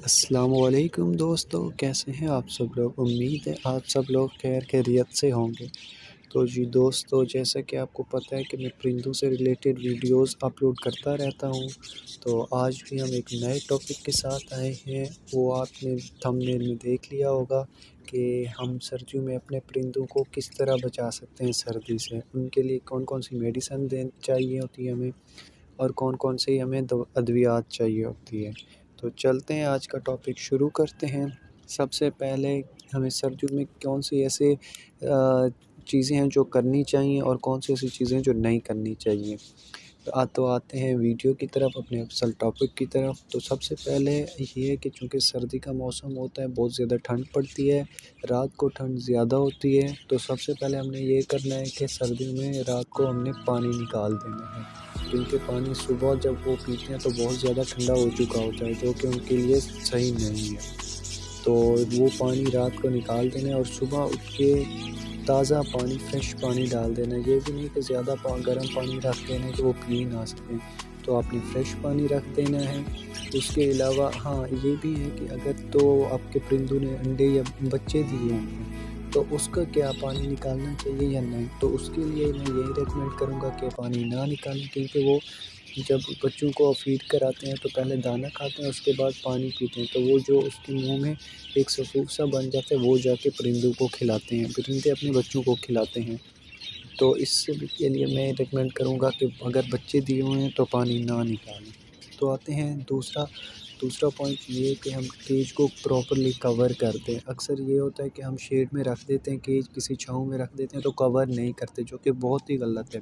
السلام علیکم دوستو، کیسے ہیں آپ سب لوگ؟ امید ہے آپ سب لوگ خیر خیریت سے ہوں گے۔ تو جی دوستو، جیسا کہ آپ کو پتہ ہے کہ میں پرندوں سے ریلیٹڈ ویڈیوز اپلوڈ کرتا رہتا ہوں، تو آج بھی ہم ایک نئے ٹاپک کے ساتھ آئے ہیں۔ وہ آپ نے تھمبنیل میں دیکھ لیا ہوگا کہ ہم سردیوں میں اپنے پرندوں کو کس طرح بچا سکتے ہیں سردی سے، ان کے لیے کون کون سی میڈیسن چاہیے ہوتی ہے ہمیں، اور کون کون سی ہمیں ادویات چاہیے ہوتی ہے۔ تو چلتے ہیں، آج کا ٹاپک شروع کرتے ہیں۔ سب سے پہلے ہمیں سردیوں میں کون سی ایسے چیزیں ہیں جو کرنی چاہیے اور کون سی ایسی چیزیں جو نہیں کرنی چاہیے۔ تو آتے ہیں ویڈیو کی طرف، اپنے اصل ٹاپک کی طرف۔ تو سب سے پہلے یہ ہے کہ چونکہ سردی کا موسم ہوتا ہے، بہت زیادہ ٹھنڈ پڑتی ہے، رات کو ٹھنڈ زیادہ ہوتی ہے، تو سب سے پہلے ہم نے یہ کرنا ہے کہ سردیوں میں رات کو ہم نے پانی نکال دینا ہے، کیونکہ پانی صبح جب وہ پیتے ہیں تو بہت زیادہ ٹھنڈا ہو چکا ہوتا ہے، جو کہ ان کے لیے صحیح نہیں ہے۔ تو وہ پانی رات کو نکال دینا ہے، اور صبح اٹھ کے تازہ پانی، فریش پانی ڈال دینا ہے۔ یہ بھی نہیں کہ زیادہ گرم پانی رکھ دینا ہے کہ وہ پی نہ سکیں، تو آپ نے فریش پانی رکھ دینا ہے۔ اس کے علاوہ یہ بھی ہے کہ اگر تو آپ کے پرندوں نے انڈے یا بچے دیے ہیں تو اس کا کیا پانی نکالنا چاہیے یا نہیں، تو اس کے لیے میں یہی ریکمینڈ کروں گا کہ پانی نہ نکالیں، کیونکہ وہ جب بچوں کو فیڈ کراتے ہیں تو پہلے دانہ کھاتے ہیں، اس کے بعد پانی پیتے ہیں، تو وہ جو اس کے منہ میں ایک سفوف سا بن جاتا ہے، وہ جا کے پرندوں کو کھلاتے ہیں، پرندے اپنے بچوں کو کھلاتے ہیں۔ تو اس کے لیے میں ریکمینڈ کروں گا کہ اگر بچے دیے ہوئے ہیں تو پانی نہ نکالیں۔ تو آتے ہیں دوسرا پوائنٹ، یہ کہ ہم کیج کو پراپرلی کور کر دیں۔ اکثر یہ ہوتا ہے کہ ہم شیڈ میں رکھ دیتے ہیں، کیج کسی چھاؤں میں رکھ دیتے ہیں تو کور نہیں کرتے، جو کہ بہت ہی غلط ہے۔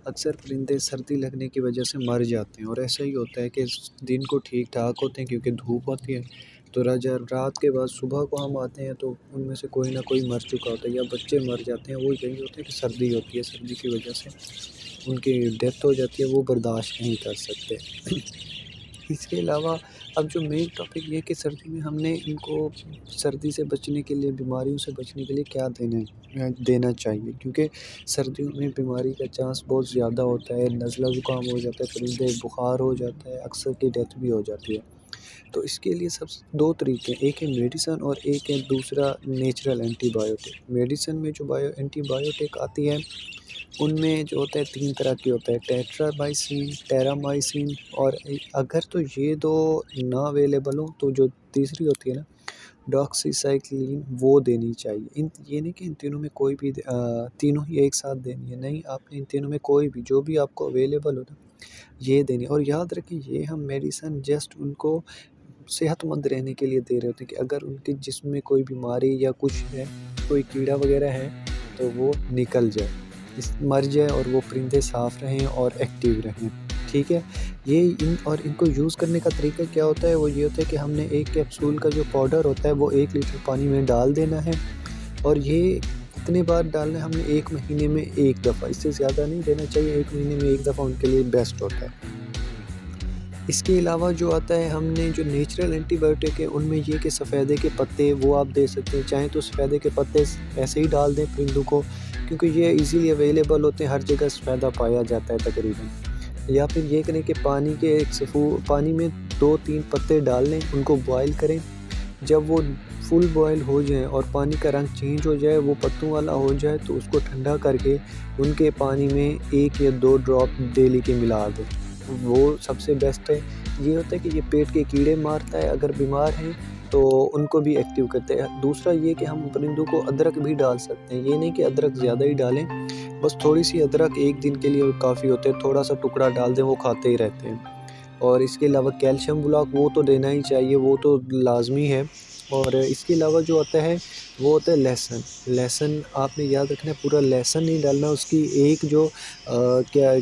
اکثر پرندے سردی لگنے کی وجہ سے مر جاتے ہیں، اور ایسا ہی ہوتا ہے کہ دن کو ٹھیک ٹھاک ہوتے ہیں کیونکہ دھوپ ہوتی ہے، تو رات کے بعد صبح کو ہم آتے ہیں تو ان میں سے کوئی نہ کوئی مر چکا ہوتا ہے، یا بچے مر جاتے ہیں۔ وہ یہی ہوتا ہے کہ سردی ہوتی ہے، سردی کی وجہ سے ان کی ڈیتھ ہو جاتی ہے، وہ برداشت نہیں کر سکتے۔ اس کے علاوہ اب جو مین ٹاپک یہ ہے کہ سردی میں ہم نے ان کو سردی سے بچنے کے لیے، بیماریوں سے بچنے کے لیے کیا دینا چاہیے، کیونکہ سردیوں میں بیماری کا چانس بہت زیادہ ہوتا ہے، نزلہ زکام ہو جاتا ہے، پرندے بخار ہو جاتا ہے، اکثر کی ڈیتھ بھی ہو جاتی ہے۔ تو اس کے لیے دو طریقے، ایک ہے میڈیسن اور ایک ہے دوسرا نیچرل اینٹی بایوٹک۔ میڈیسن میں جو اینٹی بایوٹک آتی ہے، ان میں جو ہوتا ہے 3 طرح کی ہوتا ہے، ٹیٹرامائسین، ٹیرامائسین، اور اگر تو یہ دو نہ اویلیبل ہوں تو جو تیسری ہوتی ہے نا، ڈاکسی سائکلین، وہ دینی چاہیے۔ یہ نہیں کہ ان تینوں میں کوئی بھی تینوں ہی ایک ساتھ دینی ہے، نہیں، آپ نے ان تینوں میں کوئی بھی، جو بھی آپ کو اویلیبل ہو نا، یہ دینی۔ اور یاد رکھیں، یہ ہم میڈیسن جسٹ ان کو صحت مند رہنے کے لیے دے رہے ہوتے ہیں، کہ اگر ان کے جسم میں کوئی بیماری یا کچھ ہے، کوئی کیڑا وغیرہ ہے، تو وہ نکل جائے، مر جائے، اور وہ پرندے صاف رہیں اور ایکٹیو رہیں، ٹھیک ہے۔ اور ان کو یوز کرنے کا طریقہ کیا ہوتا ہے، وہ یہ ہوتا ہے کہ ہم نے ایک کیپسول کا جو پاؤڈر ہوتا ہے وہ 1 لیٹر پانی میں ڈال دینا ہے، اور یہ اتنے بار ڈالنا ہے ہم نے 1 مہینے میں 1 دفعہ، اس سے زیادہ نہیں دینا چاہیے، 1 مہینے میں 1 دفعہ ان کے لیے بیسٹ ہوتا ہے۔ اس کے علاوہ جو آتا ہے، ہم نے جو نیچرل اینٹی بایوٹک ہے، ان میں یہ کہ سفیدے کے پتے، وہ آپ دے سکتے ہیں، چاہیں تو سفیدے کے پتے ایسے ہی ڈال دیں پرندوں کو، کیونکہ یہ ایزیلی اویلیبل ہوتے ہیں، ہر جگہ سفیدہ پایا جاتا ہے تقریباً۔ یا پھر یہ کریں کہ پانی میں 2-3 پتے ڈال لیں، ان کو بوائل کریں، جب وہ فل بوائل ہو جائیں اور پانی کا رنگ چینج ہو جائے، وہ پتوں والا ہو جائے، تو اس کو ٹھنڈا کر کے ان کے پانی میں 1 یا 2 ڈراپ ڈیلی کے ملا دیں، وہ سب سے بیسٹ ہے۔ یہ ہوتا ہے کہ یہ پیٹ کے کیڑے مارتا ہے، اگر بیمار ہیں تو ان کو بھی ایکٹیو کرتے ہیں۔ دوسرا یہ کہ ہم پرندوں کو ادرک بھی ڈال سکتے ہیں، یہ نہیں کہ ادرک زیادہ ہی ڈالیں، بس تھوڑی سی ادرک 1 دن کے لیے کافی ہوتے ہے، تھوڑا سا ٹکڑا ڈال دیں، وہ کھاتے ہی رہتے ہیں۔ اور اس کے علاوہ کیلشیم بلاک، وہ تو دینا ہی چاہیے، وہ تو لازمی ہے۔ اور اس کے علاوہ جو آتا ہے وہ ہوتا ہے لہسن، آپ نے یاد رکھنا ہے، پورا لہسن نہیں ڈالنا، اس کی ایک جو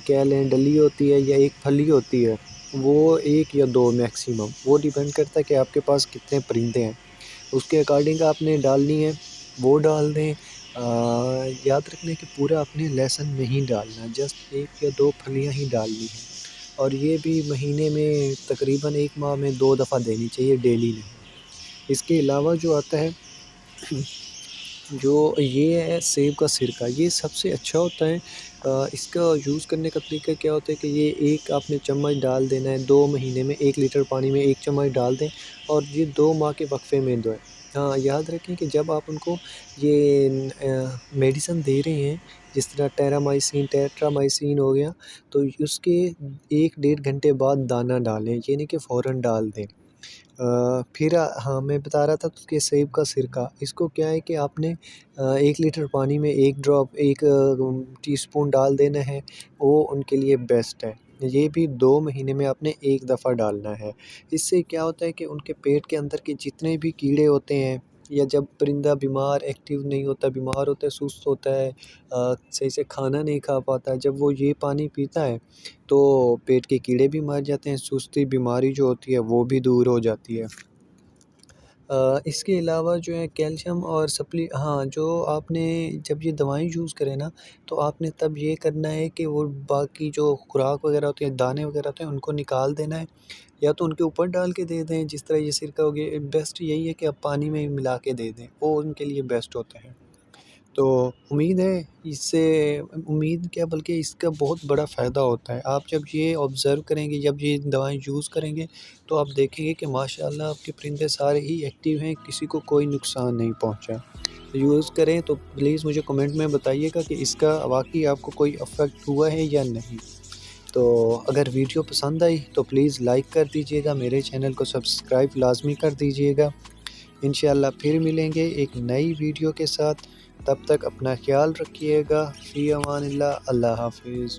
کیا لیں ڈلی ہوتی ہے یا ایک پھلی ہوتی ہے، وہ 1 یا 2 میکسیمم، وہ ڈیپینڈ کرتا ہے کہ آپ کے پاس کتنے پرندے ہیں، اس کے اکارڈنگ آپ نے ڈالنی ہے، وہ ڈال دیں۔ یاد رکھنا ہے کہ پورا اپنے لہسن نہیں ڈالنا، جسٹ 1 یا 2 پھلیاں ہی ڈالنی ہیں، اور یہ بھی مہینے میں تقریباً 1 ماہ میں 2 دفعہ دینی چاہیے، ڈیلی نہیں۔ اس کے علاوہ جو آتا ہے جو یہ ہے سیب کا سرکہ، یہ سب سے اچھا ہوتا ہے۔ اس کا یوز کرنے کا طریقہ کیا ہوتا ہے کہ یہ ایک آپ نے چمچ ڈال دینا ہے 2 مہینے میں، 1 لیٹر پانی میں 1 چمچ ڈال دیں اور یہ 2 ماہ کے وقفے میں دیں۔ ہاں، یاد رکھیں کہ جب آپ ان کو یہ میڈیسن دے رہے ہیں، جس طرح ٹیرامائسین، ٹیٹرامائسین ہو گیا، تو اس کے 1 ڈیڑھ گھنٹے بعد دانہ ڈالیں، یہ نہیں کہ فوراً ڈال دیں۔ پھر ہاں میں بتا رہا تھا کہ سیب کا سرکہ، اس کو کیا ہے کہ آپ نے 1 لیٹر پانی میں 1 ڈراپ 1 ٹی اسپون ڈال دینا ہے، وہ ان کے لیے بیسٹ ہے۔ یہ بھی 2 مہینے میں آپ نے 1 دفعہ ڈالنا ہے۔ اس سے کیا ہوتا ہے کہ ان کے پیٹ کے اندر کے جتنے بھی کیڑے ہوتے ہیں، یا جب پرندہ بیمار ایکٹیو نہیں ہوتا، بیمار ہوتا ہے، سست ہوتا ہے، صحیح سے کھانا نہیں کھا پاتا، جب وہ یہ پانی پیتا ہے تو پیٹ کے کیڑے بھی مر جاتے ہیں، سستی بیماری جو ہوتی ہے وہ بھی دور ہو جاتی ہے۔ اس کے علاوہ جو ہے کیلشیم اور ہاں جو آپ نے جب یہ دوائیں یوز کریں نا، تو آپ نے تب یہ کرنا ہے کہ وہ باقی جو خوراک وغیرہ ہوتی ہے، دانے وغیرہ ہوتے ہیں، ان کو نکال دینا ہے، یا تو ان کے اوپر ڈال کے دے دیں، جس طرح یہ سرکہ ہو گیا۔ بیسٹ یہی ہے کہ آپ پانی میں ملا کے دے دیں، وہ ان کے لیے بیسٹ ہوتا ہے۔ تو امید ہے اس سے، امید کیا بلکہ اس کا بہت بڑا فائدہ ہوتا ہے۔ آپ جب یہ آبزرو کریں گے، جب یہ دوائیں یوز کریں گے، تو آپ دیکھیں گے کہ ماشاءاللہ آپ کے پرندے سارے ہی ایکٹیو ہیں، کسی کو کوئی نقصان نہیں پہنچا۔ یوز کریں تو پلیز مجھے کمنٹ میں بتائیے گا کہ اس کا واقعی آپ کو کوئی افیکٹ ہوا ہے یا نہیں۔ تو اگر ویڈیو پسند آئی تو پلیز لائک کر دیجیے گا، میرے چینل کو سبسکرائب لازمی کر دیجیے گا۔ انشاءاللہ پھر ملیں گے ایک نئی ویڈیو کے ساتھ، تب تک اپنا خیال رکھیے گا۔ فی امان اللہ، اللہ حافظ۔